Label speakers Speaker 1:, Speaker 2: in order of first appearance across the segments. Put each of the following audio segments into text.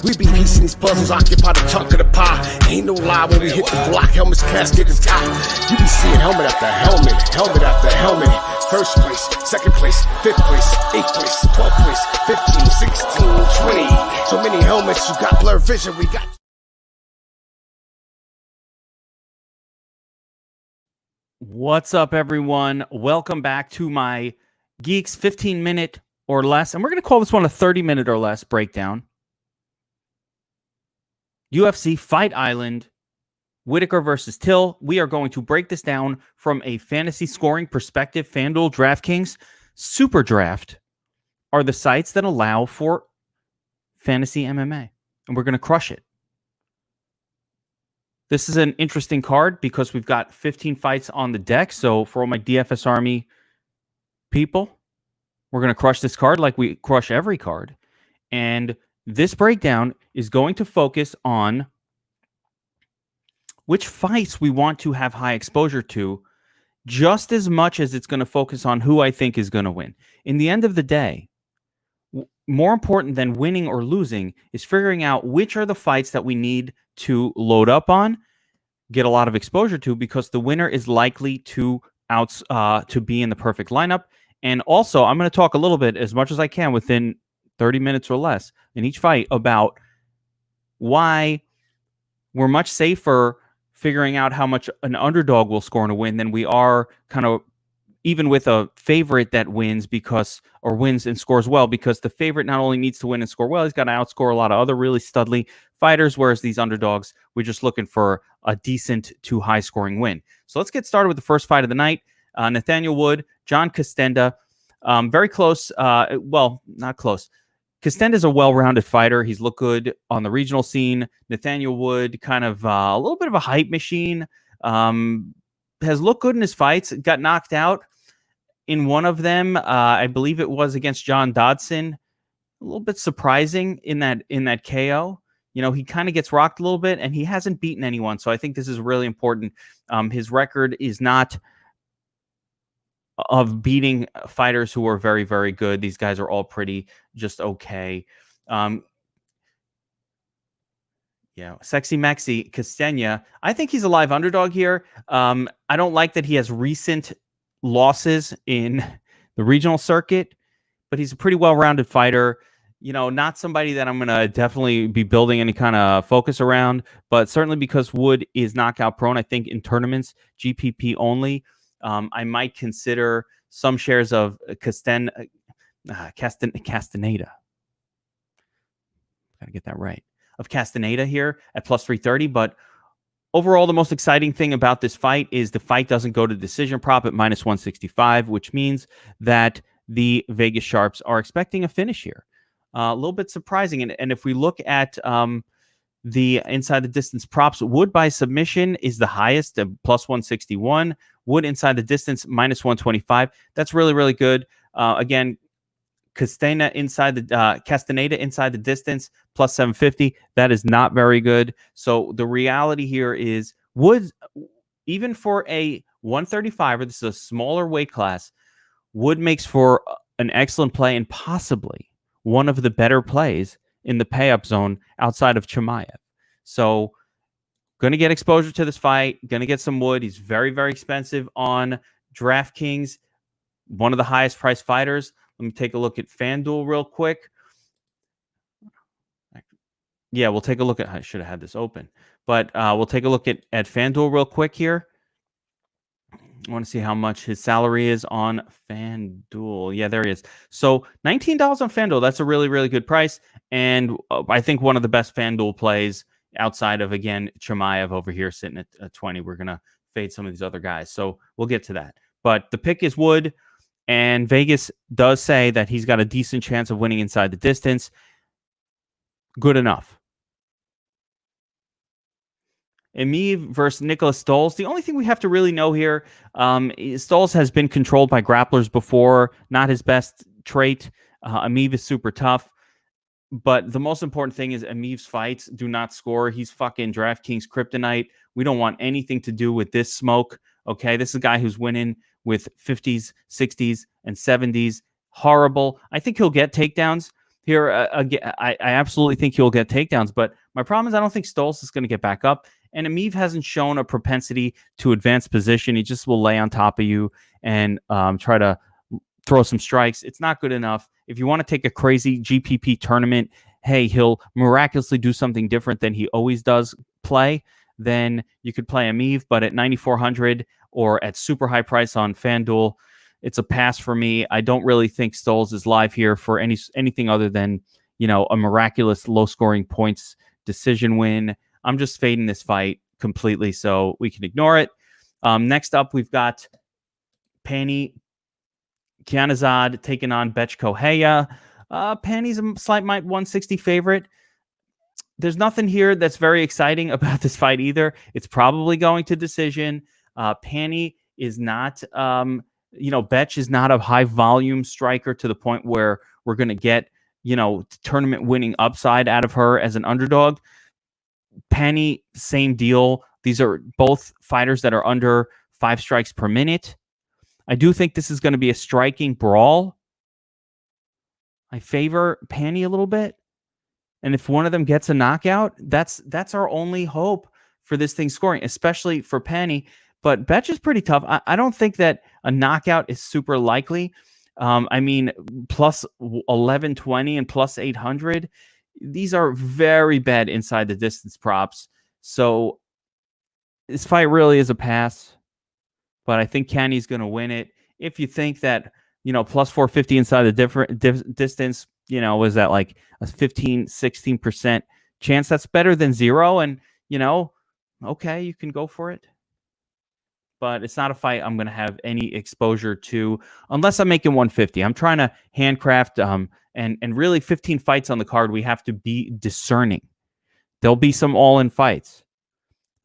Speaker 1: We be piecing these puzzles, occupy the chunk of the pie. Ain't no lie when we hit the block, helmets, casket is high. You be seeing helmet after helmet, helmet after helmet. First place, second place, fifth place, eighth place, 12th place, 15, 16, 20. So many helmets, you got blurred vision, we got...
Speaker 2: What's up, everyone? Welcome back to my Geeks 15-minute or less, and we're going to call this one a 30-minute or less breakdown. UFC Fight Island, Whittaker versus Till. We are going to break this down from a fantasy scoring perspective. FanDuel, DraftKings, Super Draft are the sites that allow for fantasy MMA, and we're going to crush it. This is an interesting card because we've got 15 fights on the deck. So for all my DFS Army people, we're going to crush this card like we crush every card. And this breakdown is going to focus on which fights we want to have high exposure to, just as much as it's going to focus on who I think is going to win. In the end of the day, more important than winning or losing is figuring out which are the fights that we need to load up on, get a lot of exposure to, because the winner is likely to be in the perfect lineup. And also, I'm going to talk a little bit, as much as I can, within 30 minutes or less in each fight, about why we're much safer figuring out how much an underdog will score in a win than we are kind of even with a favorite that wins and scores well, because the favorite not only needs to win and score well, he's got to outscore a lot of other really studly fighters, whereas these underdogs, we're just looking for a decent to high scoring win. So let's get started with the first fight of the night. Nathaniel Wood, John Costenda. Very close. Well, not close. Costenda is a well-rounded fighter. He's looked good on the regional scene. Nathaniel Wood, kind of a little bit of a hype machine. Has looked good in his fights. Got knocked out in one of them. I believe it was against John Dodson. A little bit surprising in that KO. You know, he kind of gets rocked a little bit, and he hasn't beaten anyone. So I think this is really important. His record is not of beating fighters who are very, very good. These guys are all pretty just okay. Sexy Maxi Castenya. I think he's a live underdog here. I don't like that he has recent losses in the regional circuit, but he's a pretty well-rounded fighter. You know, not somebody that I'm going to definitely be building any kind of focus around, but certainly because Wood is knockout prone, I think in tournaments, GPP only, I might consider some shares of Castaneda. Gotta get that right. Of Castaneda here at plus 330. But overall, the most exciting thing about this fight is the fight doesn't go to decision prop at minus 165, which means that the Vegas Sharps are expecting a finish here. A little bit surprising. And if we look at the inside the distance props, Wood by submission is the highest, plus 161. Wood inside the distance, minus 125. That's really, really good. Again, Castaneda inside the distance, plus 750. That is not very good. So the reality here is Wood, even for a 135, or this is a smaller weight class, Wood makes for an excellent play and possibly one of the better plays in the pay-up zone outside of Chimaev. So going to get exposure to this fight, going to get some Wood. He's very, very expensive on DraftKings, one of the highest priced fighters. Let me take a look at FanDuel real quick. Yeah, we'll take a look at... I should have had this open. But we'll take a look at FanDuel real quick here. I want to see how much his salary is on FanDuel. Yeah, there he is. So $19 on FanDuel. That's a really, really good price. And I think one of the best FanDuel plays outside of, again, Chimaev over here sitting at 20. We're going to fade some of these other guys. So we'll get to that. But the pick is Wood. And Vegas does say that he's got a decent chance of winning inside the distance. Good enough. Emeev versus Nicholas Stoles. The only thing we have to really know here, Stoles has been controlled by grapplers before. Not his best trait. Emeev is super tough. But the most important thing is Emeev's fights do not score. He's fucking DraftKings kryptonite. We don't want anything to do with this smoke. Okay, this is a guy who's winning with 50s, 60s, and 70s. Horrible. I think he'll get takedowns. Here, again, I absolutely think he'll get takedowns, but my problem is I don't think Stolz is going to get back up. And Amiv hasn't shown a propensity to advance position. He just will lay on top of you and try to throw some strikes. It's not good enough. If you want to take a crazy GPP tournament, hey, he'll miraculously do something different than he always does play, then you could play Amiv. But at 9,400 or at super high price on FanDuel, it's a pass for me. I don't really think Stolz is live here for anything other than, a miraculous low-scoring points decision win. I'm just fading this fight completely, so we can ignore it. Next up, we've got Pani Kianazad taking on Betch Kohea. Panny's a slight 160 favorite. There's nothing here that's very exciting about this fight either. It's probably going to decision. Panny is not, Betch is not a high volume striker to the point where we're going to get, tournament winning upside out of her as an underdog. Panny, same deal. These are both fighters that are under 5 strikes per minute. I do think this is going to be a striking brawl. I favor Panny a little bit. And if one of them gets a knockout, that's our only hope for this thing scoring, especially for Panny. But Betch is pretty tough. I don't think that a knockout is super likely. Plus 1120 and plus 800. These are very bad inside the distance props. So this fight really is a pass. But I think Kenny's going to win it. If you think that, plus 450 inside the distance, was that like a 15, 16% chance? That's better than 0. And, okay, you can go for it. But it's not a fight I'm going to have any exposure to unless I'm making 150. I'm trying to handcraft and really 15 fights on the card. We have to be discerning. There'll be some all-in fights.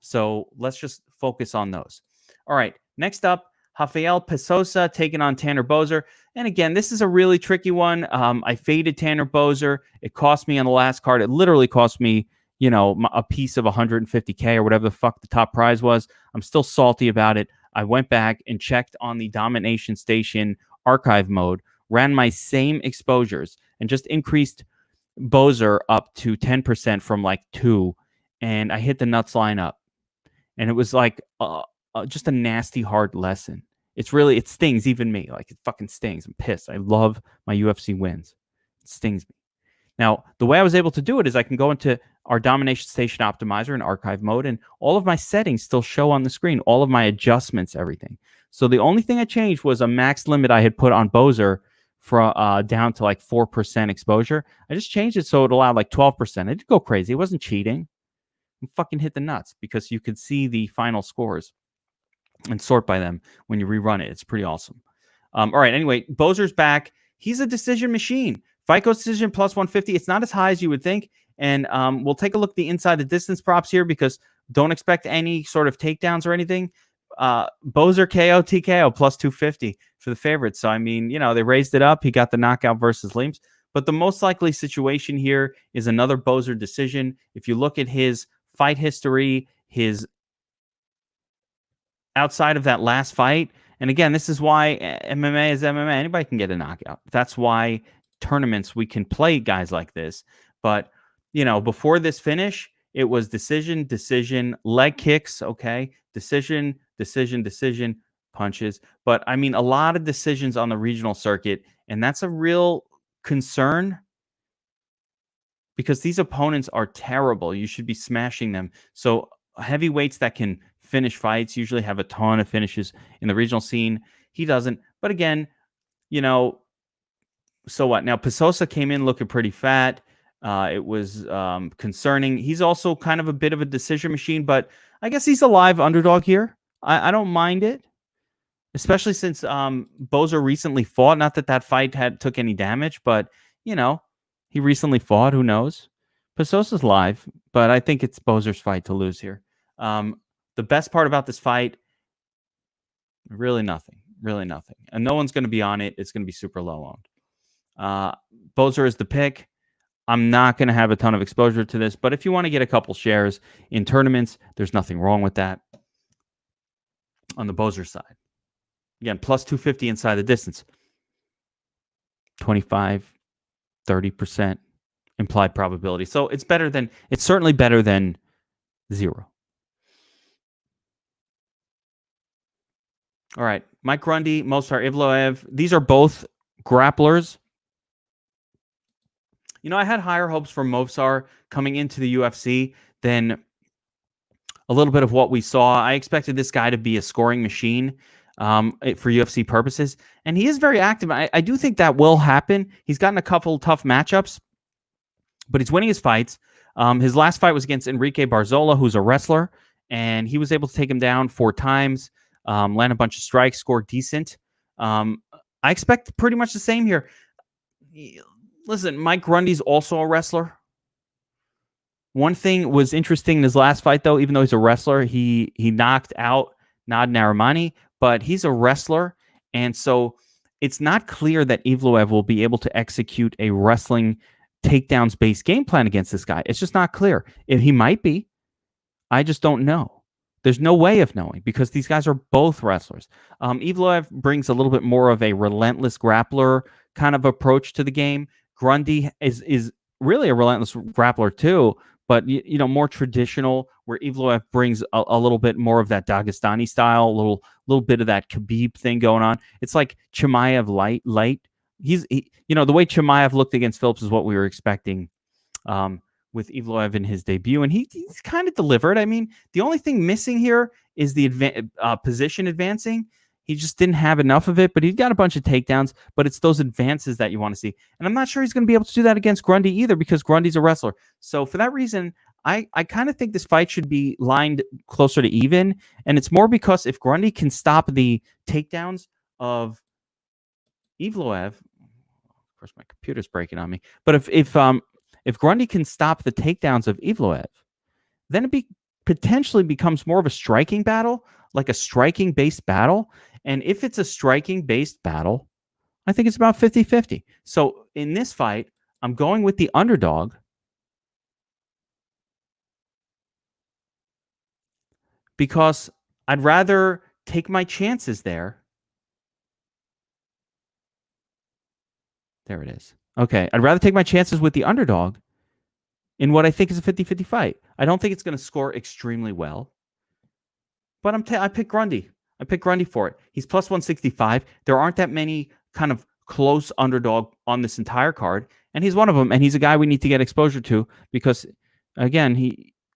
Speaker 2: So let's just focus on those. All right. Next up, Rafael Pesosa taking on Tanner Boser. And again, this is a really tricky one. I faded Tanner Boser. It cost me on the last card. It literally cost me, a piece of 150K or whatever the fuck the top prize was. I'm still salty about it. I went back and checked on the Domination Station archive mode, ran my same exposures, and just increased Boser up to 10% from like 2. And I hit the nuts line up. And it was like just a nasty, hard lesson. It stings even me. Like, it fucking stings. I'm pissed. I love my UFC wins. It stings me. Now, the way I was able to do it is I can go into our Domination Station Optimizer in archive mode, and all of my settings still show on the screen, all of my adjustments, everything. So the only thing I changed was a max limit I had put on Boser down to like 4% exposure. I just changed it so it allowed like 12%. I didn't go crazy. It wasn't cheating. I fucking hit the nuts because you could see the final scores and sort by them when you rerun it. It's pretty awesome. All right. Anyway, Boser's back. He's a decision machine. FICO decision plus 150. It's not as high as you would think. And we'll take a look at the inside the distance props here because don't expect any sort of takedowns or anything. Boser KO TKO plus 250 for the favorites. So, they raised it up. He got the knockout versus Leames. But the most likely situation here is another Boser decision. If you look at his fight history, his outside of that last fight, and again, this is why MMA is MMA. Anybody can get a knockout. That's why tournaments we can play guys like this. But before this finish, it was decision, leg kicks, okay, decision, punches. But a lot of decisions on the regional circuit, and that's a real concern because these opponents are terrible. You should be smashing them. So heavyweights that can finish fights usually have a ton of finishes in the regional scene. He doesn't. But again, so what? Now, Pesosa came in looking pretty fat. It was concerning. He's also kind of a bit of a decision machine, but I guess he's a live underdog here. I don't mind it, especially since Boser recently fought. Not that fight took any damage, but, he recently fought. Who knows? Pesosa's live, but I think it's Boser's fight to lose here. The best part about this fight, really nothing. And no one's going to be on it. It's going to be super low owned. Boser is the pick. I'm not going to have a ton of exposure to this, but if you want to get a couple shares in tournaments, there's nothing wrong with that on the Boser side. Again, plus 250 inside the distance. 25 30% implied probability. So it's certainly better than 0. All right. Mike Grundy, Movsar Evloev. These are both grapplers. I had higher hopes for Movsar coming into the UFC than a little bit of what we saw. I expected this guy to be a scoring machine for UFC purposes, and he is very active. I do think that will happen. He's gotten a couple tough matchups, but he's winning his fights. His last fight was against Enrique Barzola, who's a wrestler, and he was able to take him down 4 times, land a bunch of strikes, score decent. I expect pretty much the same here. Listen, Mike Grundy's also a wrestler. One thing was interesting in his last fight, though, even though he's a wrestler, he knocked out Nad Narimani, but he's a wrestler, and so it's not clear that Evloev will be able to execute a wrestling takedowns-based game plan against this guy. It's just not clear. If he might be, I just don't know. There's no way of knowing because these guys are both wrestlers. Evloev brings a little bit more of a relentless grappler kind of approach to the game. Grundy is really a relentless grappler too, but more traditional, where Evloev brings a little bit more of that Dagestani style, a little bit of that Khabib thing going on. It's like Chimaev light. The way Chimaev looked against Phillips is what we were expecting with Evloev in his debut, and he's kind of delivered. I mean, the only thing missing here is the position advancing. He just didn't have enough of it, but he's got a bunch of takedowns, but it's those advances that you want to see. And I'm not sure he's going to be able to do that against Grundy either because Grundy's a wrestler. So for that reason, I kind of think this fight should be lined closer to even. And it's more because if Grundy can stop the takedowns of Evloev, of course my computer's breaking on me, but if Grundy can stop the takedowns of Evloev, then it potentially becomes more of a striking battle, like a striking-based battle. And if it's a striking-based battle, I think it's about 50-50. So in this fight, I'm going with the underdog because I'd rather take my chances there. There it is. Okay, I'd rather take my chances with the underdog in what I think is a 50-50 fight. I don't think it's going to score extremely well, but I pick Grundy. I pick Grundy for it. He's plus 165. There aren't that many kind of close underdog on this entire card, and he's one of them. And he's a guy we need to get exposure to because, again,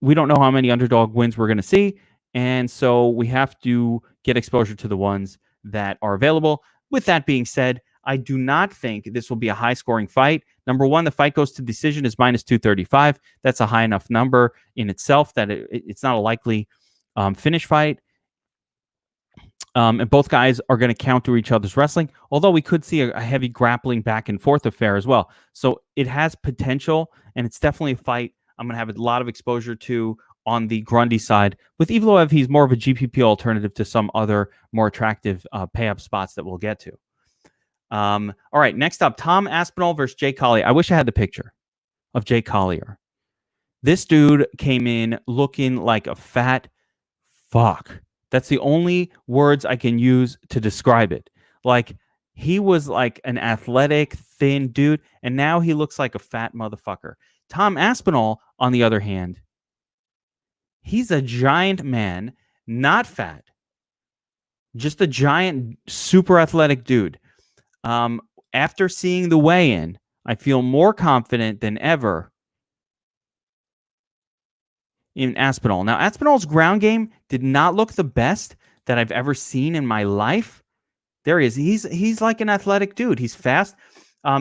Speaker 2: we don't know how many underdog wins we're going to see, and so we have to get exposure to the ones that are available. With that being said, I do not think this will be a high-scoring fight. Number one, the fight goes to decision is minus 235. That's a high enough number in itself that it's not a likely finish fight. And both guys are going to counter each other's wrestling, although we could see a heavy grappling back and forth affair as well. So it has potential, and it's definitely a fight I'm going to have a lot of exposure to on the Grundy side. With Evloev, he's more of a GPP alternative to some other more attractive pay-up spots that we'll get to. All right, next up, Tom Aspinall versus Jay Collier. I wish I had the picture of Jay Collier. This dude came in looking like a fat fuck. That's the only words I can use to describe it. Like, he was like an athletic, thin dude, and now he looks like a fat motherfucker. Tom Aspinall, on the other hand, he's a giant man, not fat, just a giant, super athletic dude. After seeing the weigh-in, I feel more confident than ever in Aspinall. Now, Aspinall's ground game did not look the best that I've ever seen in my life. There he is. He's like an athletic dude. He's fast.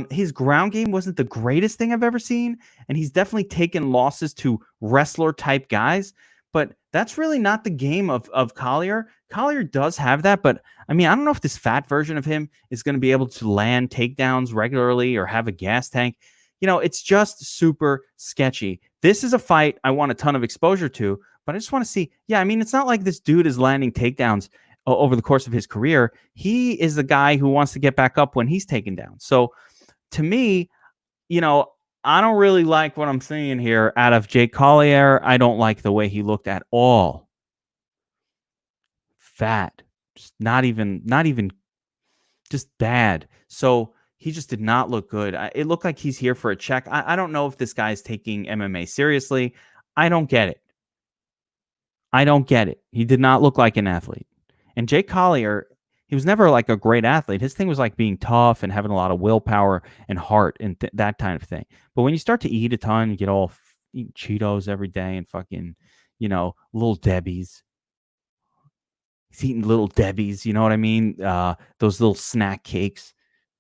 Speaker 2: His ground game wasn't the greatest thing I've ever seen, and he's definitely taken losses to wrestler-type guys, but that's really not the game of Collier. Collier does have that, but I mean, I don't know if this fat version of him is going to be able to land takedowns regularly or have a gas tank. It's just super sketchy. This is a fight I want a ton of exposure to, but I just want to see. Yeah, I mean, it's not like this dude is landing takedowns over the course of his career. He is the guy who wants to get back up when he's taken down. So to me, I don't really like what I'm seeing here out of Jake Collier. I don't like the way he looked at all. Fat. Just not even just bad. So he just did not look good. It looked like he's here for a check. I don't know if this guy's taking MMA seriously. I don't get it. I don't get it. He did not look like an athlete. And Jake Collier, he was never like a great athlete. His thing was like being tough and having a lot of willpower and heart and that kind of thing. But when you start to eat a ton, you get all eating Cheetos every day and fucking, Little Debbie's. He's eating Little Debbie's, you know what I mean? Those little snack cakes.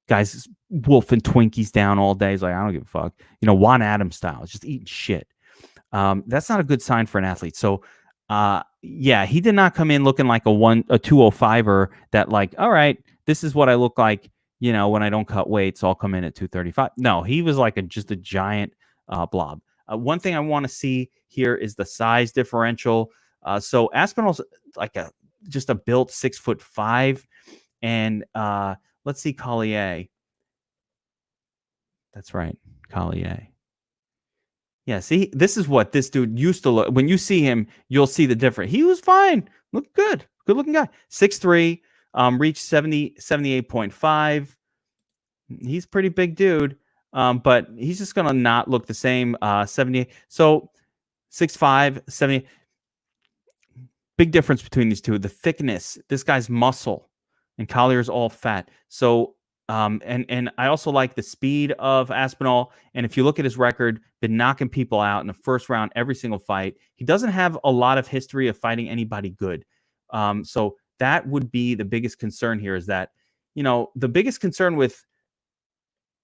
Speaker 2: Guys wolfing Twinkies down all day. He's like, I don't give a fuck. Juan Adams style, just eating shit. That's not a good sign for an athlete. So, yeah, he did not come in looking like a 205er that like, all right, this is what I look like, when I don't cut weight, so I'll come in at 235. No, he was like just a giant blob. One thing I want to see here is the size differential. So Aspinall's like just a built 6'5", and let's see Collier. That's right, Collier. Yeah, see, this is what this dude used to look. When you see him, you'll see the difference. He was fine. Looked good. Good-looking guy. 6'3", reached 78.5. He's a pretty big dude, but he's just going to not look the same. 78. So 6'5", 70. Big difference between these two. The thickness. This guy's muscle, and Collier's all fat. So and I also like the speed of Aspinall. And if you look at his record, been knocking people out in the first round every single fight. He doesn't have a lot of history of fighting anybody good. So that would be the biggest concern here. Is that the biggest concern with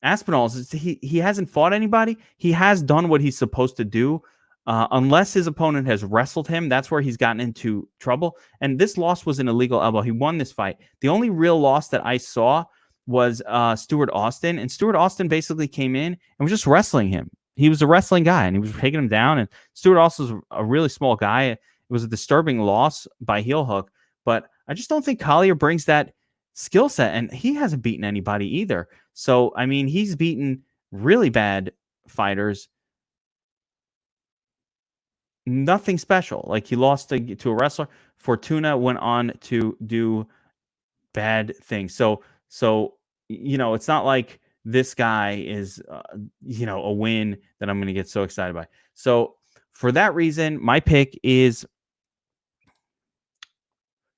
Speaker 2: Aspinall is he hasn't fought anybody. He has done what he's supposed to do. Unless his opponent has wrestled him, that's where he's gotten into trouble. And this loss was an illegal elbow. He won this fight. The only real loss that I saw was Stuart Austin. And Stuart Austin basically came in and was just wrestling him. He was a wrestling guy, and he was taking him down. And Stuart Austin's a really small guy. It was a disturbing loss by heel hook. But I just don't think Collier brings that skill set. And he hasn't beaten anybody either. So, I mean, he's beaten really bad fighters. Nothing special. Like, he lost to a wrestler. Fortuna went on to do bad things. So it's not like this guy is a win that I'm going to get so excited by. So for that reason, my pick is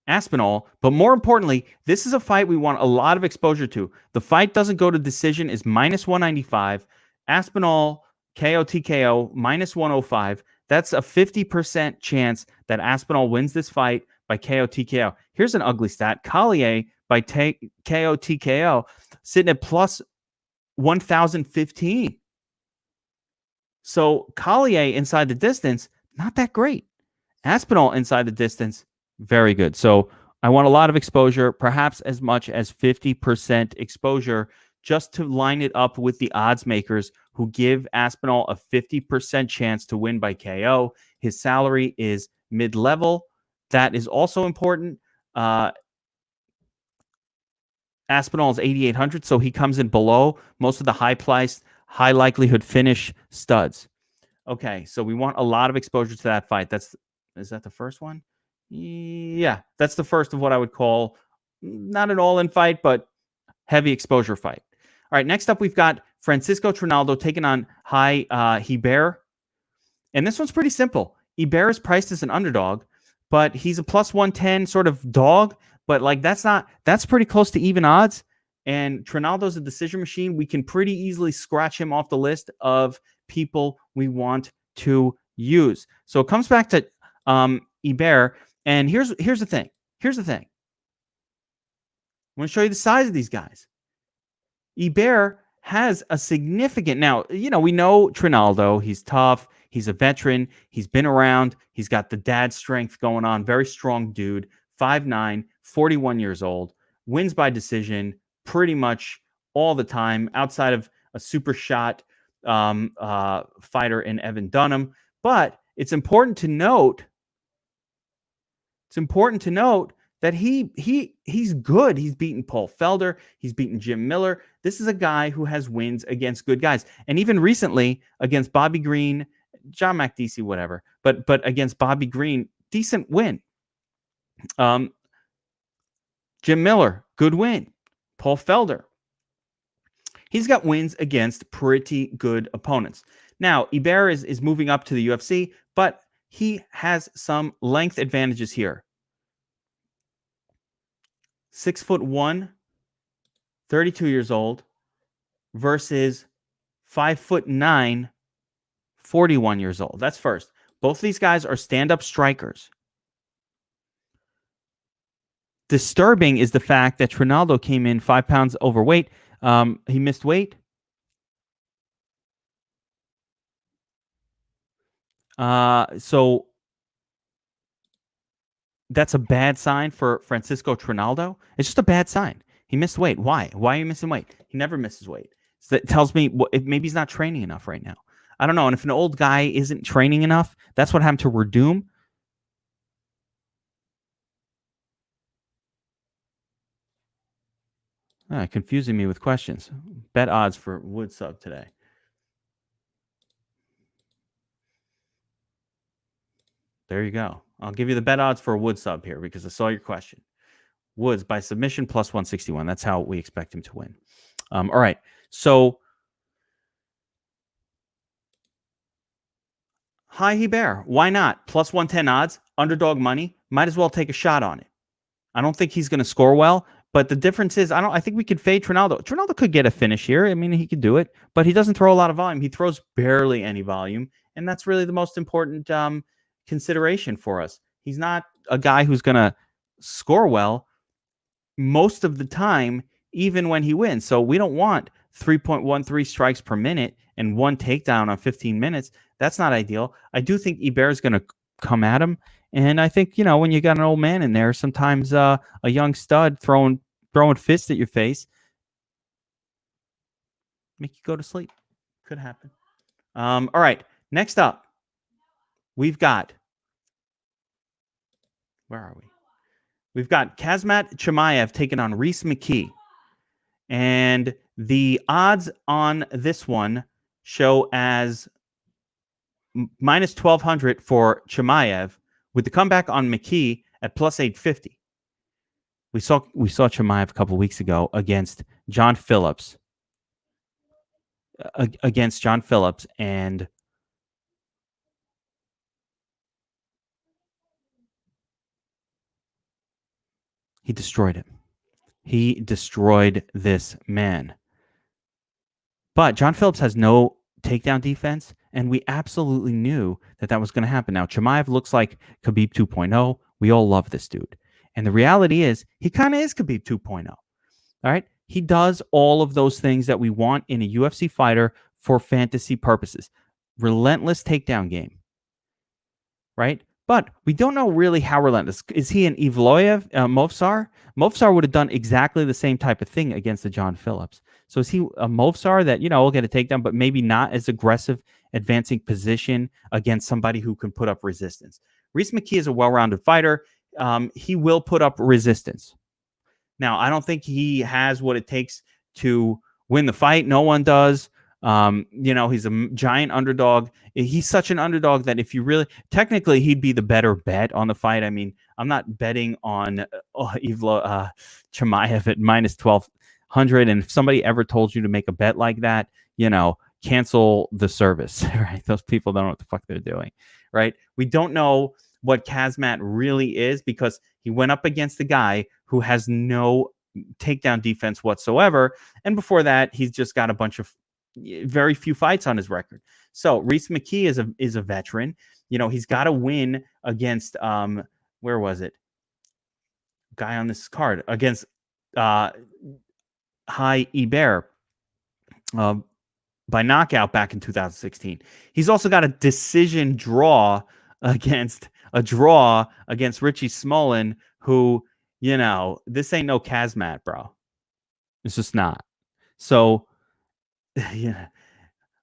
Speaker 2: Aspinall. But more importantly, this is a fight we want a lot of exposure to. The fight doesn't go to decision is minus 195. Aspinall KO TKO minus 105. That's a 50% chance that Aspinall wins this fight by KO TKO. Here's an ugly stat. Collier by KO TKO sitting at plus 1,015. So Collier inside the distance, not that great. Aspinall inside the distance, very good. So I want a lot of exposure, perhaps as much as 50% exposure, just to line it up with the odds makers who give Aspinall a 50% chance to win by KO. His salary is mid-level. That is also important. Aspinall is 8,800, so he comes in below most of the high-priced, high likelihood finish studs. Okay, so we want a lot of exposure to that fight. Is that the first one? Yeah, that's the first of what I would call not an all-in fight, but heavy exposure fight. All right, next up we've got Francisco Trinaldo taking on Hebert. And this one's pretty simple. Hebert is priced as an underdog, but he's a plus 110 sort of dog. But like that's pretty close to even odds. And Trinaldo's a decision machine. We can pretty easily scratch him off the list of people we want to use. So it comes back to Hebert. And here's the thing. I'm going to show you the size of these guys. Hebert has a significant... Now, we know Trinaldo. He's tough. He's a veteran. He's been around. He's got the dad strength going on. Very strong dude. 5'9", 41 years old. Wins by decision pretty much all the time, outside of a super shot fighter in Evan Dunham. But it's important to note that he's good. He's beaten Paul Felder. He's beaten Jim Miller. This is a guy who has wins against good guys. And even recently against Bobby Green, John Makdisi, whatever. But against Bobby Green, decent win. Jim Miller, good win. Paul Felder. He's got wins against pretty good opponents. Now, Iber is moving up to the UFC, but he has some length advantages here. 6'1", 32 years old, versus 5'9", 41 years old. That's first. Both of these guys are stand-up strikers. Disturbing is the fact that Trinaldo came in 5 pounds overweight. He missed weight. So that's a bad sign for Francisco Trinaldo. It's just a bad sign. He missed weight. Why? Why are you missing weight? He never misses weight. So that tells me maybe he's not training enough right now. I don't know. And if an old guy isn't training enough, that's what happened to Verdum. Confusing me with questions. Bet odds for Wood sub today. There you go. I'll give you the bet odds for a Wood sub here because I saw your question. Woods by submission plus 161. That's how we expect him to win. All right. So, hi, Hebert. Why not? Plus 110 odds, underdog money. Might as well take a shot on it. I don't think he's going to score well, but the difference is I think we could fade Trinaldo. Trinaldo could get a finish here. I mean, he could do it, but he doesn't throw a lot of volume. He throws barely any volume, and that's really the most important consideration for us. He's not a guy who's going to score well most of the time, even when he wins. So we don't want 3.13 strikes per minute and 1 takedown on 15 minutes. That's not ideal. I do think Iber is going to come at him. And I think, when you got an old man in there, sometimes a young stud throwing fists at your face make you go to sleep. Could happen. All right. Next up, we've got, where are we? We've got Kazmat Chimaev taking on Rhys McKee. And the odds on this one show as minus 1,200 for Chimaev, with the comeback on McKee at plus 850. We saw Chimaev a couple weeks ago against John Phillips. And he destroyed him. He destroyed this man. But John Phillips has no takedown defense, and we absolutely knew that was going to happen. Now, Chimaev looks like Khabib 2.0. We all love this dude. And the reality is, he kind of is Khabib 2.0. All right? He does all of those things that we want in a UFC fighter for fantasy purposes. Relentless takedown game. Right? But we don't know really how relentless. Is he an Evloev, Movsar? Movsar would have done exactly the same type of thing against the John Phillips. So is he a Movsar that, will get a takedown, but maybe not as aggressive, advancing position against somebody who can put up resistance? Rhys McKee is a well-rounded fighter. He will put up resistance. Now, I don't think he has what it takes to win the fight. No one does. He's a giant underdog. He's such an underdog that if you really, technically, he'd be the better bet on the fight. I mean, I'm not betting on Chimaev at minus 1,200. And if somebody ever told you to make a bet like that, cancel the service, right? Those people don't know what the fuck they're doing, right? We don't know what Kazmat really is because he went up against a guy who has no takedown defense whatsoever. And before that, he's just got a bunch of very few fights on his record. So Rhys McKee is a veteran. He's got to win against where was it? Guy on this card against Hai Iber by knockout back in 2016. He's also got a decision draw against Richie Smolin, who, this ain't no Kazmat, bro. It's just not. So yeah,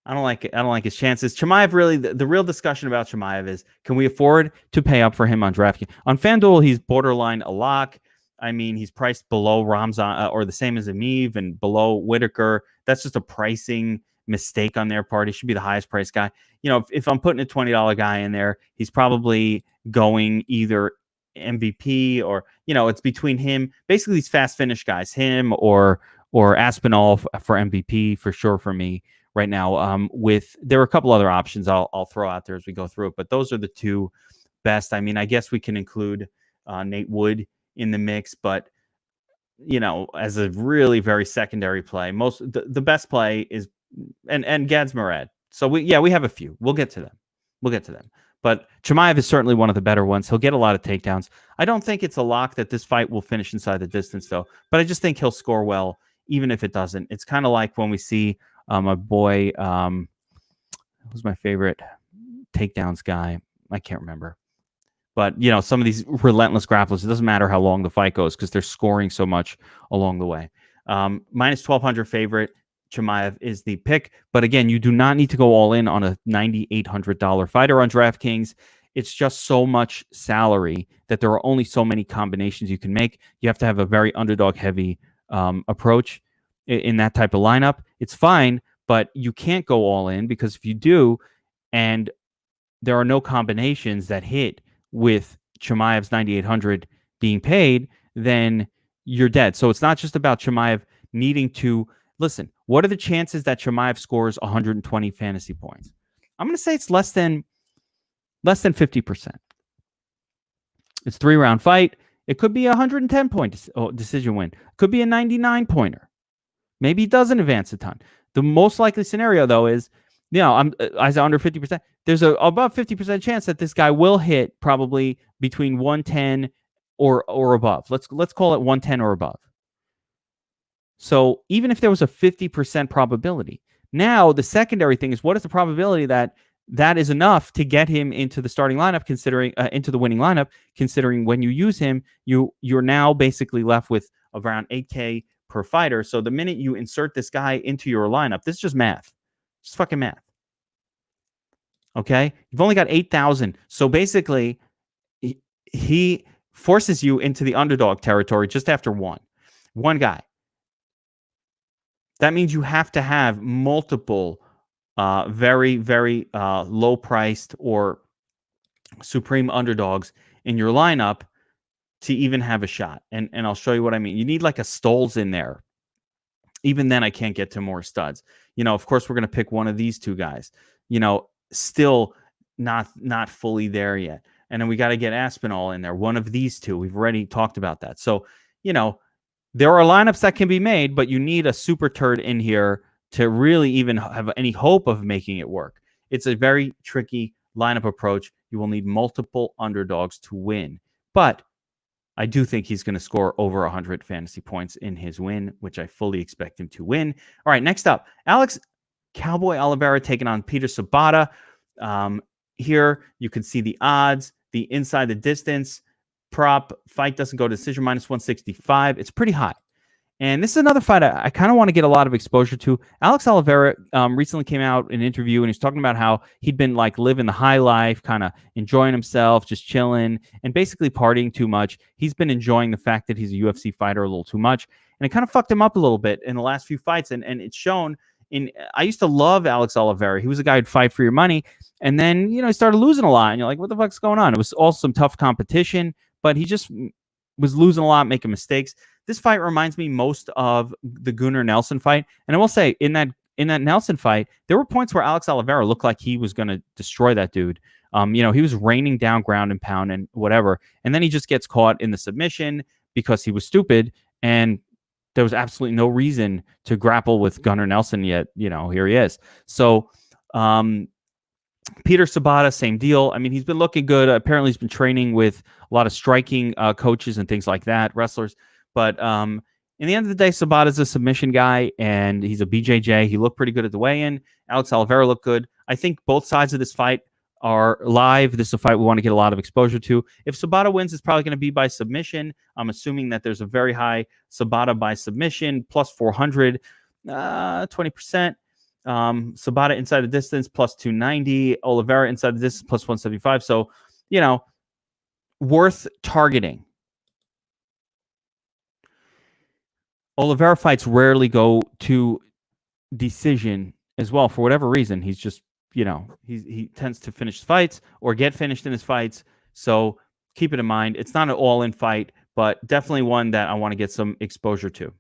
Speaker 2: I don't like his chances. Chimaev, really, the real discussion about Chimaev is, can we afford to pay up for him on DraftKings? On FanDuel, he's borderline a lock. I mean, he's priced below Ramzan or the same as Ameev and below Whittaker. That's just a pricing mistake on their part. He should be the highest priced guy. If I'm putting a $20 guy in there, he's probably going either MVP or, it's between him, basically these fast finish guys, him or or Aspinall for MVP for sure for me right now. There are a couple other options I'll throw out there as we go through it, but those are the two best. I mean, I guess we can include Nate Wood in the mix, but as a really very secondary play, the best play is and Gads Murad. So we have a few. We'll get to them. But Chimaev is certainly one of the better ones. He'll get a lot of takedowns. I don't think it's a lock that this fight will finish inside the distance, though. But I just think he'll score well, even if it doesn't. It's kind of like when we see my boy, who's my favorite takedowns guy? I can't remember. But, some of these relentless grapplers, it doesn't matter how long the fight goes because they're scoring so much along the way. Minus 1,200 favorite. Chimaev is the pick. But again, you do not need to go all in on a $9,800 fighter on DraftKings. It's just so much salary that there are only so many combinations you can make. You have to have a very underdog-heavy approach in that type of lineup. It's fine, but you can't go all in because if you do, and there are no combinations that hit with Chimaev's 9,800 being paid, then you're dead. So it's not just about Chimaev needing to listen. What are the chances that Chimaev scores 120 fantasy points? I'm going to say it's less than 50%. It's 3-round fight. It could be a 110 point decision win. It could be a 99 pointer. Maybe he doesn't advance a ton. The most likely scenario, though, is I said under 50%. There's about 50% chance that this guy will hit probably between 110 or above. Let's call it 110 or above. So even if there was a 50% probability, now the secondary thing is what is the probability that is enough to get him into the starting lineup, considering into the winning lineup, considering when you use him, you're now basically left with around 8K per fighter. So the minute you insert this guy into your lineup, this is just math. Just fucking math. Okay? You've only got 8,000. So basically, he forces you into the underdog territory just after one guy. That means you have to have multiple very, very low-priced or supreme underdogs in your lineup to even have a shot. And I'll show you what I mean. You need like a Stoles in there. Even then, I can't get to more studs. Of course, we're going to pick one of these two guys. Still not fully there yet. And then we got to get Aspinall in there. One of these two. We've already talked about that. So, there are lineups that can be made, but you need a super turd in here to really even have any hope of making it work. It's a very tricky lineup approach. You will need multiple underdogs to win. But I do think he's going to score over 100 fantasy points in his win, which I fully expect him to win. All right, next up, Alex Cowboy Oliveira taking on Peter Sabata. Here you can see the odds, the inside the distance prop. Fight doesn't go to decision, minus 165. It's pretty high. And this is another fight I kind of want to get a lot of exposure to. Alex Oliveira recently came out in an interview and he's talking about how he'd been like living the high life, kind of enjoying himself, just chilling and basically partying too much. He's been enjoying the fact that he's a UFC fighter a little too much. And it kind of fucked him up a little bit in the last few fights. And it's shown I used to love Alex Oliveira. He was a guy who'd fight for your money. And then, he started losing a lot. And you're like, what the fuck's going on? It was all some tough competition, but he just was losing a lot, making mistakes. This fight reminds me most of the Gunnar Nelson fight. And I will say, in that Nelson fight, there were points where Alex Oliveira looked like he was going to destroy that dude. He was raining down ground and pound and whatever. And then he just gets caught in the submission because he was stupid. And there was absolutely no reason to grapple with Gunnar Nelson yet. Here he is. So Peter Sabata, same deal. I mean, he's been looking good. Apparently, he's been training with a lot of striking coaches and things like that, wrestlers. But in the end of the day, Sabata's a submission guy, and he's a BJJ. He looked pretty good at the weigh-in. Alex Oliveira looked good. I think both sides of this fight are live. This is a fight we want to get a lot of exposure to. If Sabata wins, it's probably going to be by submission. I'm assuming that there's a very high Sabata by submission, plus 400, 20%. Sabata inside the distance, plus 290. Oliveira inside the distance, plus 175. So, worth targeting. Oliveira fights rarely go to decision as well. For whatever reason, he's just, he tends to finish fights or get finished in his fights. So keep it in mind. It's not an all-in fight, but definitely one that I want to get some exposure to.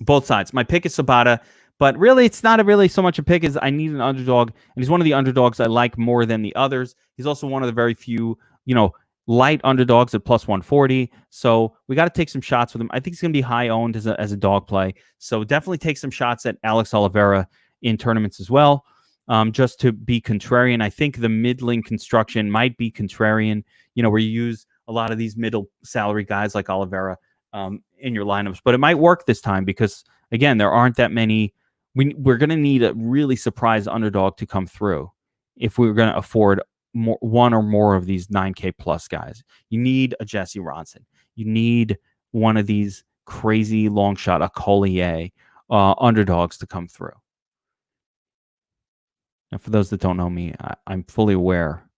Speaker 2: Both sides. My pick is Sabata, but really it's not really so much a pick as I need an underdog, and he's one of the underdogs I like more than the others. He's also one of the very few, light underdogs at plus 140. So we got to take some shots with him. I think he's going to be high owned as a dog play. So definitely take some shots at Alex Oliveira in tournaments as well, just to be contrarian. I think the middling construction might be contrarian, where you use a lot of these middle salary guys like Oliveira in your lineups. But it might work this time because, again, there aren't that many. We're going to need a really surprise underdog to come through if we're going to afford one or more of these 9K plus guys. You need a Jesse Ronson. You need one of these crazy long shot, a Collier underdogs to come through. Now, for those that don't know me, I'm fully aware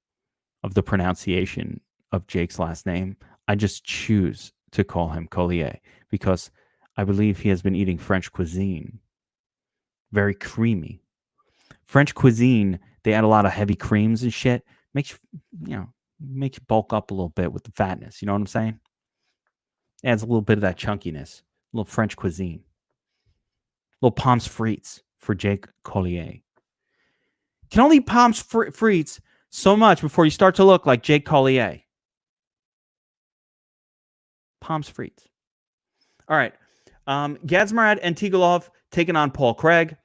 Speaker 2: of the pronunciation of Jake's last name. I just choose to call him Collier because I believe he has been eating French cuisine. Very creamy. French cuisine, they add a lot of heavy creams and shit. Makes you bulk up a little bit with the fatness. You know what I'm saying? Adds a little bit of that chunkiness. A little French cuisine. A little pommes frites for Jake Collier. Can only eat pommes frites so much before you start to look like Jake Collier. Pommes frites. All right. Gadzmarad and Tigulov taking on Paul Craig.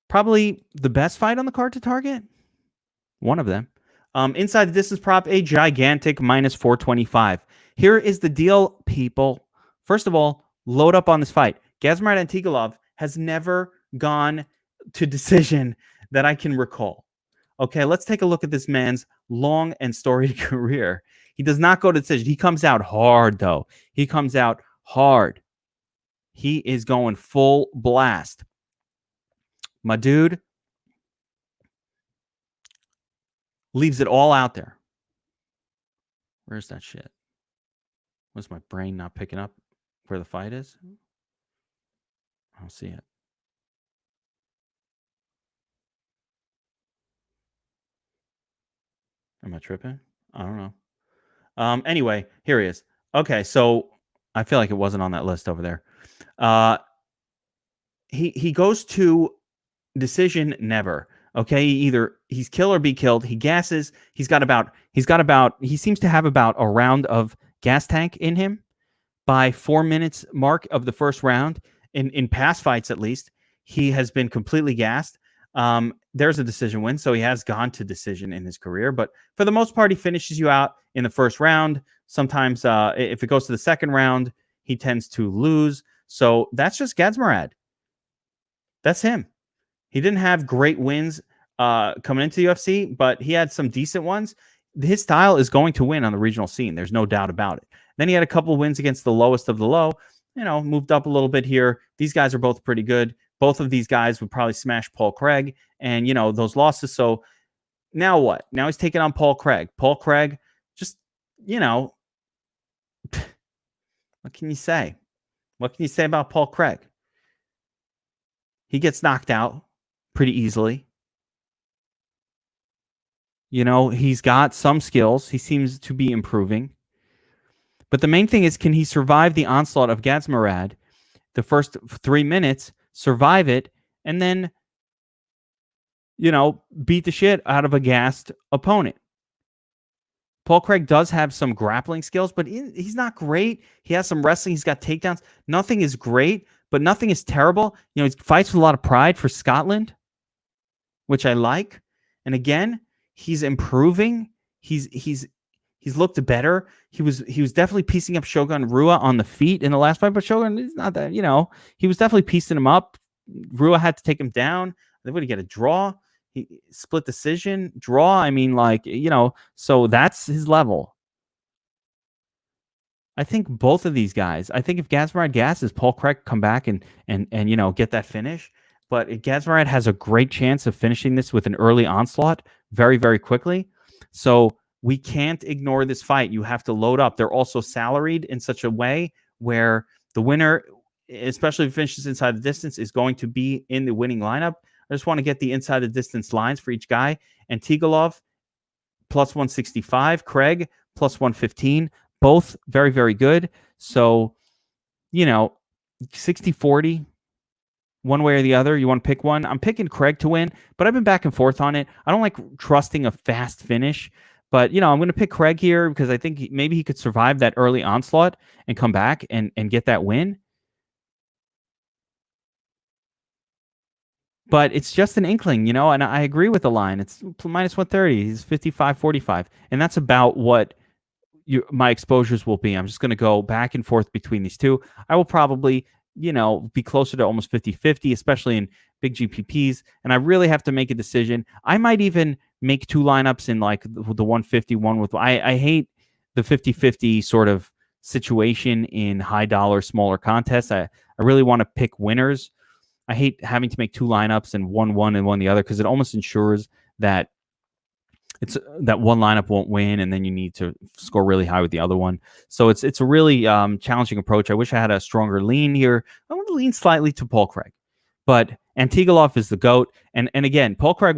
Speaker 2: Probably the best fight on the card to target. One of them. Inside the distance prop, a gigantic minus 425. Here is the deal, people. First of all, load up on this fight. Gadzmarad and Tigulov has never gone to decision that I can recall. Okay, let's take a look at this man's long and storied career. He does not go to decision. He comes out hard, though. He comes out hard. He is going full blast. My dude leaves it all out there. Where's that shit? Was my brain not picking up where the fight is? I don't see it. Am I tripping? I don't know. Anyway, here he is. Okay, so I feel like it wasn't on that list over there. He goes to decision never. Okay, either he's kill or be killed. He gasses. He seems to have about a round of gas tank in him by 4 minutes mark of the first round. In past fights, at least, he has been completely gassed. There's a decision win, so he has gone to decision in his career. But for the most part, he finishes you out in the first round. Sometimes if it goes to the second round, he tends to lose. So that's just Gadzmarad. That's him. He didn't have great wins coming into the UFC, but he had some decent ones. His style is going to win on the regional scene. There's no doubt about it. Then he had a couple of wins against the lowest of the low. Moved up a little bit here. These guys are both pretty good. Both of these guys would probably smash Paul Craig and, those losses. So now what? Now he's taking on Paul Craig. Paul Craig, just, what can you say? What can you say about Paul Craig? He gets knocked out pretty easily. He's got some skills. He seems to be improving. But the main thing is, can he survive the onslaught of Gadzmarad, the first 3 minutes, survive it, and then, beat the shit out of a gassed opponent? Paul Craig does have some grappling skills, but he's not great. He has some wrestling. He's got takedowns. Nothing is great, but nothing is terrible. He fights with a lot of pride for Scotland, which I like. And again, he's improving. He's looked better. He was definitely piecing up Shogun Rua on the feet in the last fight, but Shogun is not that, he was definitely piecing him up. Rua had to take him down. They would get a draw. He split decision draw. I mean, so that's his level. I think both of these guys, I think if Gadzmarad gasses, Paul Craig come back and get that finish. But Gadzmarad has a great chance of finishing this with an early onslaught very, very quickly. So we can't ignore this fight. You have to load up. They're also salaried in such a way where the winner, especially if it finishes inside the distance, is going to be in the winning lineup. I just want to get the inside the distance lines for each guy. And Tigulov, plus 165. Craig, plus 115. Both very, very good. So 60-40, one way or the other. You want to pick one? I'm picking Craig to win, but I've been back and forth on it. I don't like trusting a fast finish, but I'm going to pick Craig here because I think maybe he could survive that early onslaught and come back and get that win. But it's just an inkling, and I agree with the line. It's minus 130. He's 55-45, and that's about what my exposures will be. I'm just going to go back and forth between these two. I will probably, be closer to almost 50-50, especially in big GPPs. And I really have to make a decision. I might even make two lineups in like the 151 with, I hate the 50-50 sort of situation in high dollar, smaller contests. I really want to pick winners. I hate having to make two lineups and one and one the other because it almost ensures that it's that one lineup won't win, and then you need to score really high with the other one. So it's a really challenging approach. I wish I had a stronger lean here. I want to lean slightly to Paul Craig, but Antigolov is the GOAT. And again, Paul Craig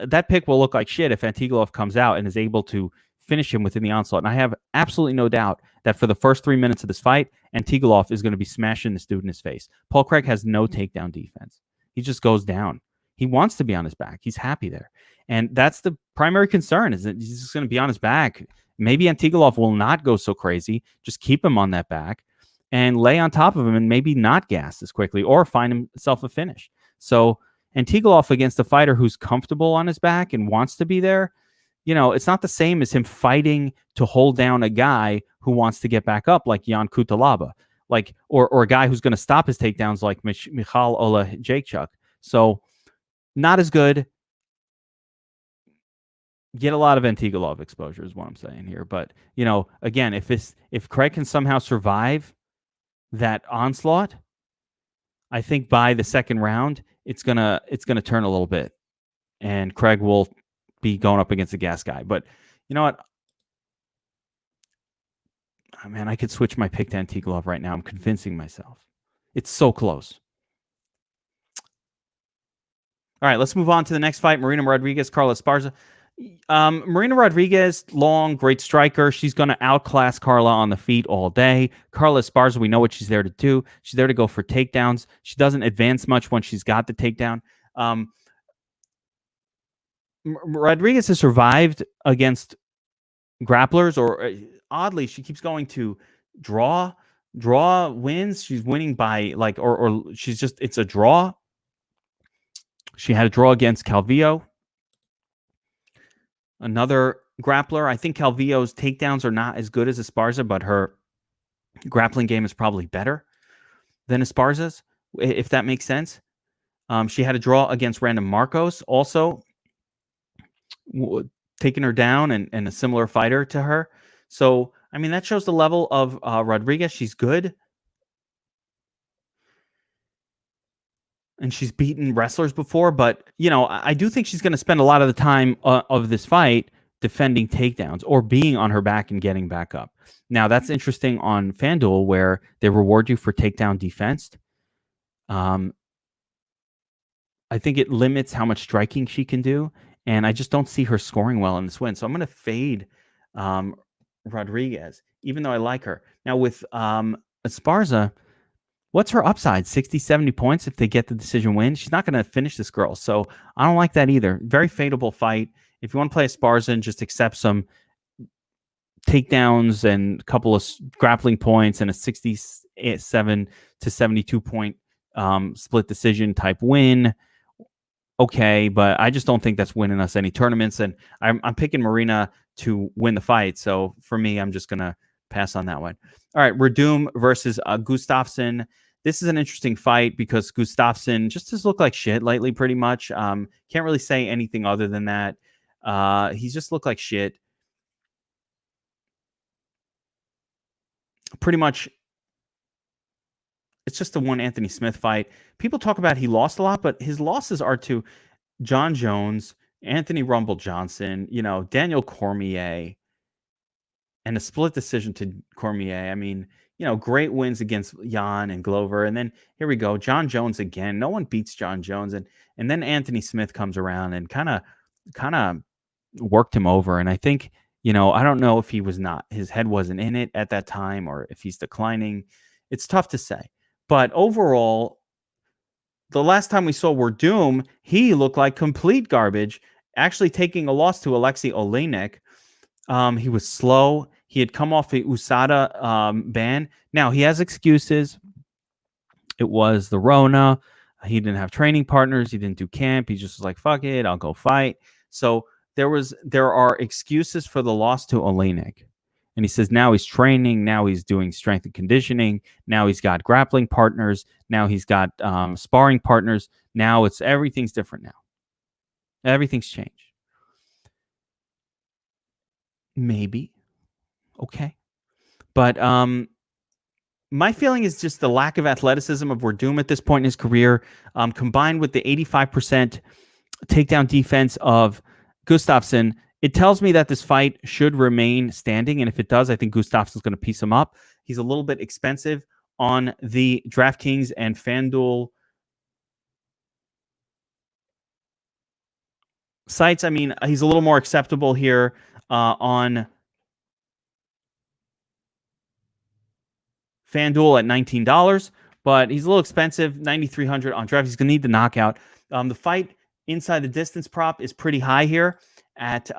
Speaker 2: that pick will look like shit if Antigolov comes out and is able to finish him within the onslaught. And I have absolutely no doubt that for the first 3 minutes of this fight, Antigolov is going to be smashing this dude in his face. Paul Craig has no takedown defense. He just goes down. He wants to be on his back. He's happy there. And that's the primary concern, is that he's just going to be on his back. Maybe Antigolov will not go so crazy. Just keep him on that back and lay on top of him and maybe not gas as quickly or find himself a finish. So Antigolov against a fighter who's comfortable on his back and wants to be there, it's not the same as him fighting to hold down a guy who wants to get back up like Jan Kutalaba, or a guy who's going to stop his takedowns like Michal Olejniczak. So not as good. Get a lot of Antigolov exposure is what I'm saying here. But, again, if Craig can somehow survive that onslaught, I think by the second round, it's gonna turn a little bit. And Craig will be going up against a gas guy. But you know what? Oh, man, I could switch my pick to Antigolov right now. I'm convincing myself. It's so close. All right, let's move on to the next fight. Marina Rodriguez, Carla Esparza. Marina Rodriguez, long, great striker. She's going to outclass Carla on the feet all day. Carla Esparza, we know what she's there to do. She's there to go for takedowns. She doesn't advance much when she's got the takedown. Rodriguez has survived against grapplers, or oddly, she keeps going to draw wins. She's winning by or she's just, it's a draw. She had a draw against Calvillo, another grappler. I think Calvillo's takedowns are not as good as Esparza, but her grappling game is probably better than Esparza's, if that makes sense. She had a draw against Random Marcos, also taking her down, and a similar fighter to her. So, I mean, that shows the level of Rodriguez. She's good. And she's beaten wrestlers before, but, I do think she's going to spend a lot of the time of this fight defending takedowns or being on her back and getting back up. Now, that's interesting on FanDuel, where they reward you for takedown defense. I think it limits how much striking she can do, and I just don't see her scoring well in this win. So I'm going to fade Rodriguez, even though I like her. Now, with Esparza, what's her upside? 60, 70 points if they get the decision win. She's not going to finish this girl. So I don't like that either. Very fadeable fight. If you want to play Esparza and just accept some takedowns and a couple of grappling points and a 67 to 72 point split decision type win, okay, but I just don't think that's winning us any tournaments. And I'm picking Marina to win the fight. So for me, I'm just going to pass on that one. All right, Verdum versus Gustafsson. This is an interesting fight because Gustafsson just has looked like shit lately, pretty much. Can't really say anything other than that. He's just looked like shit. Pretty much, it's just the one Anthony Smith fight. People talk about he lost a lot, but his losses are to John Jones, Anthony Rumble Johnson, Daniel Cormier, and a split decision to Cormier. I mean, great wins against Jan and Glover. And then here we go, John Jones again. No one beats John Jones. And then Anthony Smith comes around and kind of worked him over. And I think, I don't know if his head wasn't in it at that time or if he's declining. It's tough to say. But overall, the last time we saw Werdum, he looked like complete garbage, actually taking a loss to Alexei Oleinik. He was slow. He had come off the USADA ban. Now, he has excuses. It was the Rona. He didn't have training partners. He didn't do camp. He just was like, fuck it, I'll go fight. So there are excuses for the loss to Oleinik. And he says now he's training. Now he's doing strength and conditioning. Now he's got grappling partners. Now he's got sparring partners. Now everything's different now. Everything's changed. Maybe. Okay. But my feeling is just the lack of athleticism of Werdum at this point in his career, combined with the 85% takedown defense of Gustafsson. It tells me that this fight should remain standing. And if it does, I think Gustafsson's going to piece him up. He's a little bit expensive on the DraftKings and FanDuel sites. I mean, he's a little more acceptable here on FanDuel at $19, but he's a little expensive, $9,300 on draft. He's going to need the knockout. The fight inside the distance prop is pretty high here at,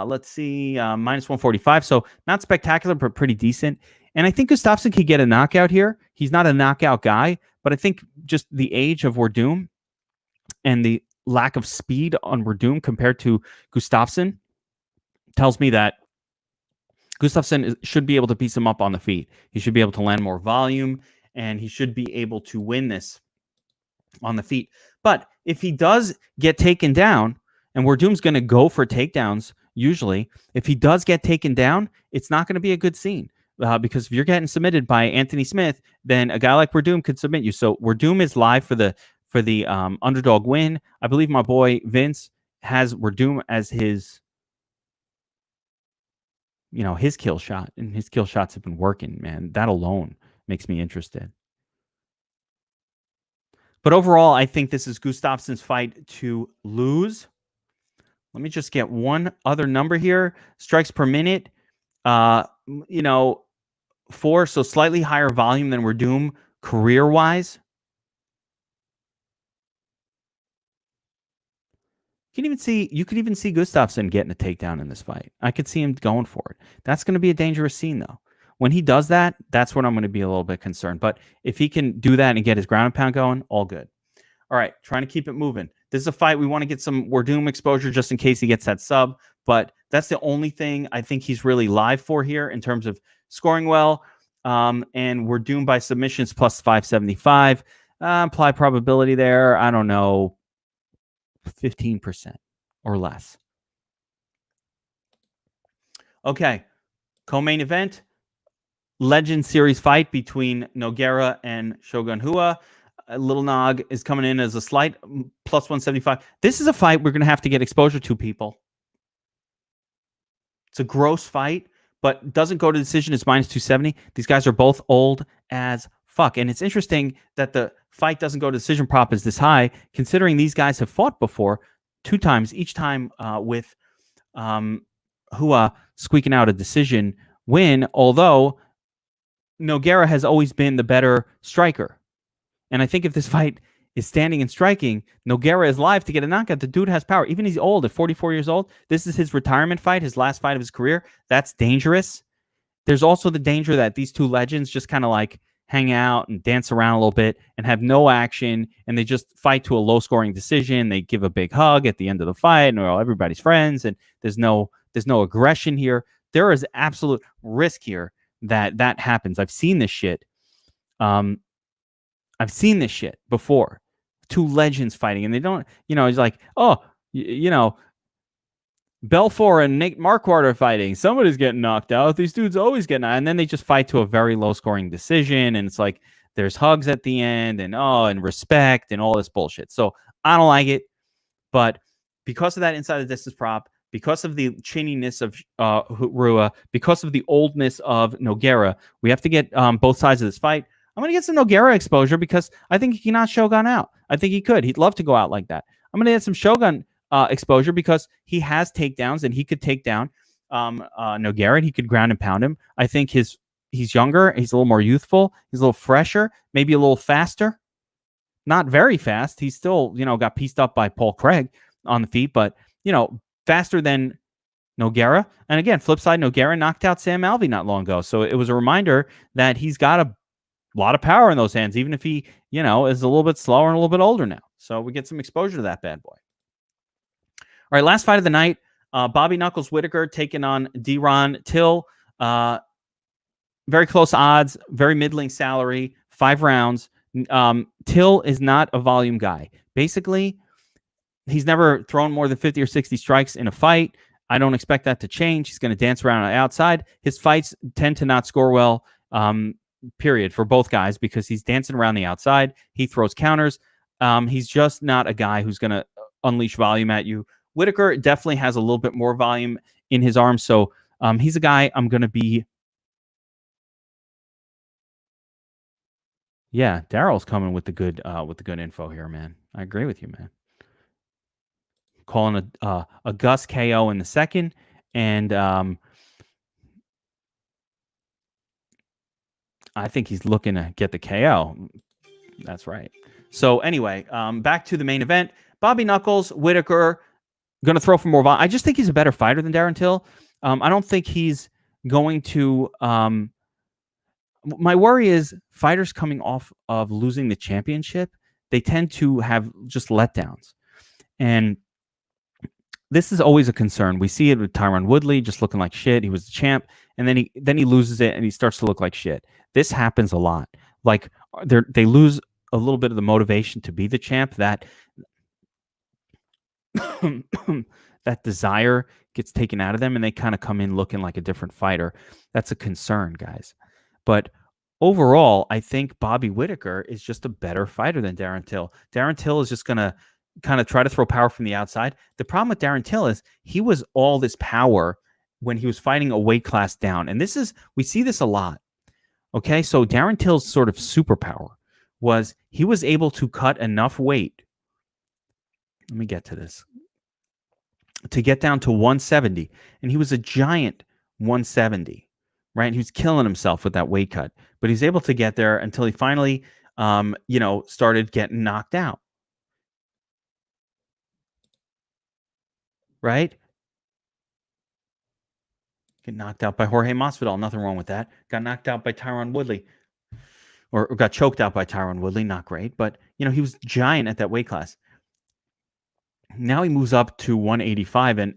Speaker 2: let's see, minus 145. So not spectacular, but pretty decent. And I think Gustafsson could get a knockout here. He's not a knockout guy, but I think just the age of Werdum and the lack of speed on Werdum compared to Gustafsson tells me that Gustafsson should be able to piece him up on the feet. He should be able to land more volume, and he should be able to win this on the feet. But if he does get taken down, and Werdum's going to go for takedowns, usually, if he does get taken down, it's not going to be a good scene. Because if you're getting submitted by Anthony Smith, then a guy like Werdum could submit you. So Werdum is live for the underdog win. I believe my boy Vince has Werdum as his kill shot, and his kill shots have been working, man. That alone makes me interested. But overall, I think this is Gustafsson's fight to lose. Let me just get one other number here. Strikes per minute, 4, so slightly higher volume than Werdum career-wise. You could even see Gustafsson getting a takedown in this fight. I could see him going for it. That's going to be a dangerous scene, though. When he does that, that's when I'm going to be a little bit concerned. But if he can do that and get his ground and pound going, all good. All right, trying to keep it moving. This is a fight we want to get some Werdum exposure just in case he gets that sub. But that's the only thing I think he's really live for here in terms of scoring well. And Werdum by submissions plus 575. Implied probability there, I don't know, 15% or less. Okay, co-main event, Legend Series fight between Nogueira and Shogun Rua. Little Nog is coming in as a slight plus 175. This is a fight we're going to have to get exposure to, people. It's a gross fight, but doesn't go to decision. It's minus 270. These guys are both old as fuck. And it's interesting that the fight doesn't go to decision prop is this high, considering these guys have fought before 2 times, each time with Rua squeaking out a decision win, although Nogueira has always been the better striker. And I think if this fight is standing and striking, Nogueira is live to get a knockout. The dude has power. Even he's old, at 44 years old. This is his retirement fight, his last fight of his career. That's dangerous. There's also the danger that these two legends just kind of like hang out and dance around a little bit and have no action, and they just fight to a low-scoring decision. They give a big hug at the end of the fight, and everybody's friends, and there's no aggression here. There is absolute risk here that happens. I've seen this shit. I've seen this shit before. 2 legends fighting, and they don't, it's like, Belfort and Nate Marquardt are fighting. Somebody's getting knocked out. These dudes always get knocked out. And then they just fight to a very low-scoring decision, and it's like there's hugs at the end, and respect and all this bullshit. So I don't like it, but because of that inside the distance prop, because of the chinniness of Rua, because of the oldness of Nogueira, we have to get both sides of this fight. I'm going to get some Nogueira exposure because I think he can knock Shogun out. I think he could. He'd love to go out like that. I'm going to get some Shogun exposure because he has takedowns and he could take down Nogueira, and he could ground and pound him. I think his he's younger, he's a little more youthful, he's a little fresher, maybe a little faster. Not very fast. He's still, got pieced up by Paul Craig on the feet, but, faster than Nogueira. And again, flip side, Nogueira knocked out Sam Alvey not long ago. So it was a reminder that he's got a lot of power in those hands, even if he, is a little bit slower and a little bit older now. So we get some exposure to that bad boy. All right, last fight of the night, Bobby Knuckles Whittaker taking on Deron Till. Very close odds, very middling salary, 5 rounds. Till is not a volume guy. Basically, he's never thrown more than 50 or 60 strikes in a fight. I don't expect that to change. He's going to dance around on the outside. His fights tend to not score well, period, for both guys, because he's dancing around the outside. He throws counters. He's just not a guy who's going to unleash volume at you. Whittaker definitely has a little bit more volume in his arms, so he's a guy I'm going to be... Yeah, Daryl's coming with the good info here, man. I agree with you, man. Calling a Gus KO in the second, and I think he's looking to get the KO. That's right. So anyway, back to the main event. Bobby Knuckles, Whittaker, going to throw for more volume. I just think he's a better fighter than Darren Till. I don't think he's going to... my worry is fighters coming off of losing the championship, they tend to have just letdowns. And this is always a concern. We see it with Tyron Woodley just looking like shit. He was the champ, and then he loses it and he starts to look like shit. This happens a lot. Like they lose a little bit of the motivation to be the champ. That that desire gets taken out of them, and they kind of come in looking like a different fighter. That's a concern, guys. But overall, I think Bobby Whittaker is just a better fighter than Darren Till. Darren Till is just going to kind of try to throw power from the outside. The problem with Darren Till is he was all this power when he was fighting a weight class down. And we see this a lot. Okay, so Darren Till's sort of superpower was he was able to cut enough weight. Let me get to this. To get down to 170. And he was a giant 170. Right? He was killing himself with that weight cut, but he's able to get there until he finally, started getting knocked out. Right? Get knocked out by Jorge Masvidal. Nothing wrong with that. Got knocked out by Tyron Woodley, or got choked out by Tyron Woodley. Not great, but he was giant at that weight class. Now he moves up to 185, and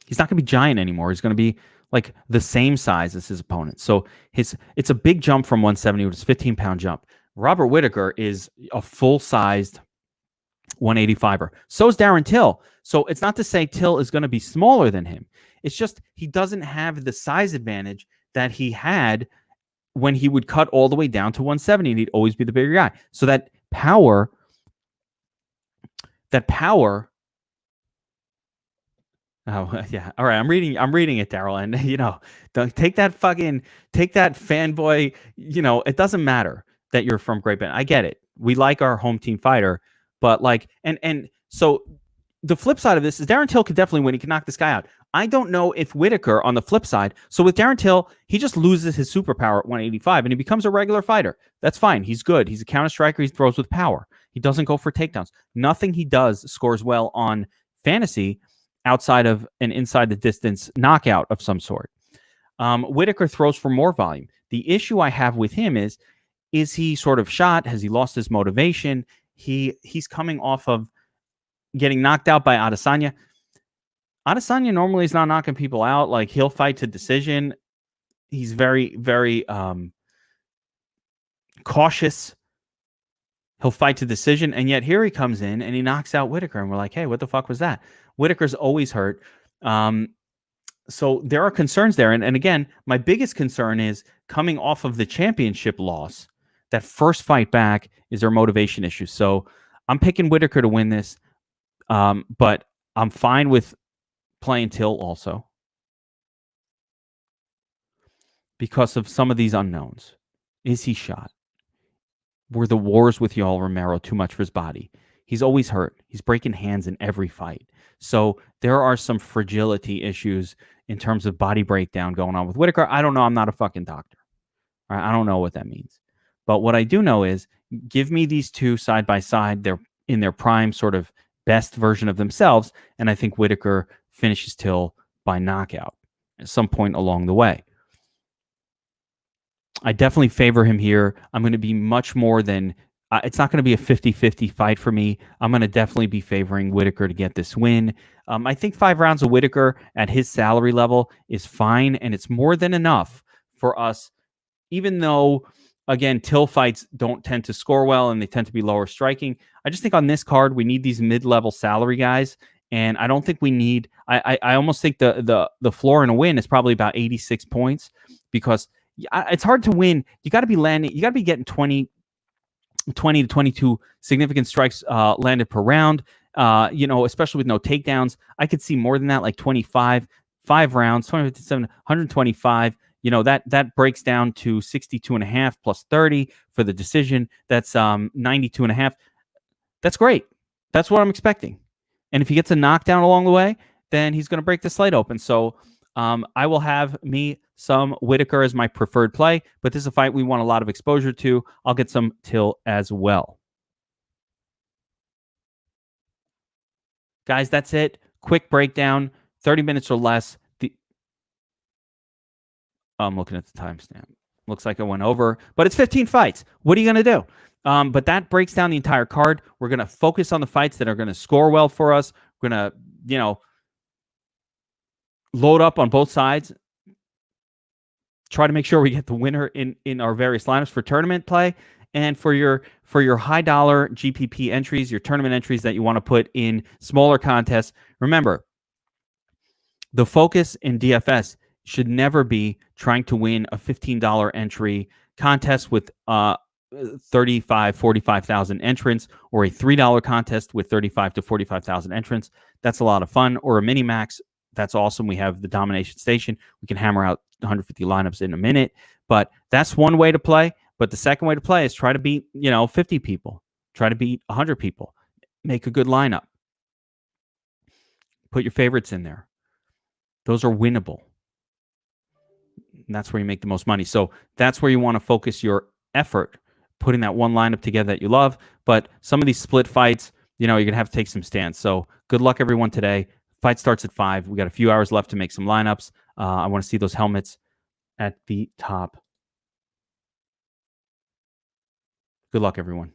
Speaker 2: he's not going to be giant anymore. He's going to be like the same size as his opponent. So it's a big jump from 170, which is a 15-pound jump. Robert Whittaker is a full-sized 185er. So is Darren Till. So it's not to say Till is going to be smaller than him. It's just he doesn't have the size advantage that he had when he would cut all the way down to 170, and he'd always be the bigger guy. So that power... Oh yeah. All right. I'm reading it, Daryl. And don't take that fanboy. It doesn't matter that you're from Great Britain. I get it. We like our home team fighter, but and so the flip side of this is Darren Till could definitely win. He can knock this guy out. I don't know if Whittaker on the flip side. So with Darren Till, he just loses his superpower at 185 and he becomes a regular fighter. That's fine. He's good. He's a counter striker. He throws with power. He doesn't go for takedowns. Nothing he does scores well on fantasy outside of an inside the distance knockout of some sort. Whittaker throws for more volume. The issue I have with him is he sort of shot? Has he lost his motivation? He's coming off of getting knocked out by Adesanya. Adesanya normally is not knocking people out. Like, he'll fight to decision. He's very, very cautious. He'll fight to decision. And yet here he comes in and he knocks out Whittaker. And we're like, hey, what the fuck was that? Whittaker's always hurt. So there are concerns there. And again, my biggest concern is coming off of the championship loss. That first fight back is their motivation issue. So I'm picking Whittaker to win this. But I'm fine with playing Till also because of some of these unknowns. Is he shot? Were the wars with Yoel Romero too much for his body? He's always hurt. He's breaking hands in every fight. So there are some fragility issues, in terms of body breakdown going on with Whittaker. I don't know. I'm not a fucking doctor. All right? I don't know what that means. But what I do know is give me these two side by side. They're in their prime sort of best version of themselves. And I think Whittaker finishes Till by knockout at some point along the way. I definitely favor him here. I'm going to be much more than it's not going to be a 50-50 fight for me. I'm going to definitely be favoring Whittaker to get this win. I think 5 rounds of Whittaker at his salary level is fine, and it's more than enough for us, even though, again, Till fights don't tend to score well and they tend to be lower striking. I just think on this card, we need these mid-level salary guys, and I don't think we need I almost think the floor in a win is probably about 86 points, because it's hard to win. You got to be landing. You got to be getting 20 to 22 significant strikes landed per round, especially with no takedowns. I could see more than that, like 25, 5 rounds, 27, 125. That breaks down to 62.5 plus 30 for the decision. That's 92.5. That's great. That's what I'm expecting. And if he gets a knockdown along the way, then he's going to break the slate open. So I will have me some Whittaker as my preferred play, but this is a fight we want a lot of exposure to. I'll get some Till as well. Guys, that's it. Quick breakdown, 30 minutes or less. I'm looking at the timestamp. Looks like I went over, but it's 15 fights. What are you going to do? But that breaks down the entire card. We're going to focus on the fights that are going to score well for us. We're going to, load up on both sides. Try to make sure we get the winner in our various lineups for tournament play, and for your high dollar GPP entries, your tournament entries that you want to put in smaller contests. Remember, the focus in DFS should never be trying to win a $15 entry contest with 45,000 entrants, or a $3 contest with 35 to 45,000 entrants. That's a lot of fun. Or a mini max. That's awesome. We have the domination station. We can hammer out 150 lineups in a minute. But that's one way to play. But the second way to play is try to beat 50 people. Try to beat 100 people. Make a good lineup. Put your favorites in there. Those are winnable. And that's where you make the most money. So that's where you want to focus your effort, putting that one lineup together that you love. But some of these split fights, you're going to have to take some stands. So good luck, everyone, today. Fight starts at 5. We got a few hours left to make some lineups. I want to see those helmets at the top. Good luck, everyone.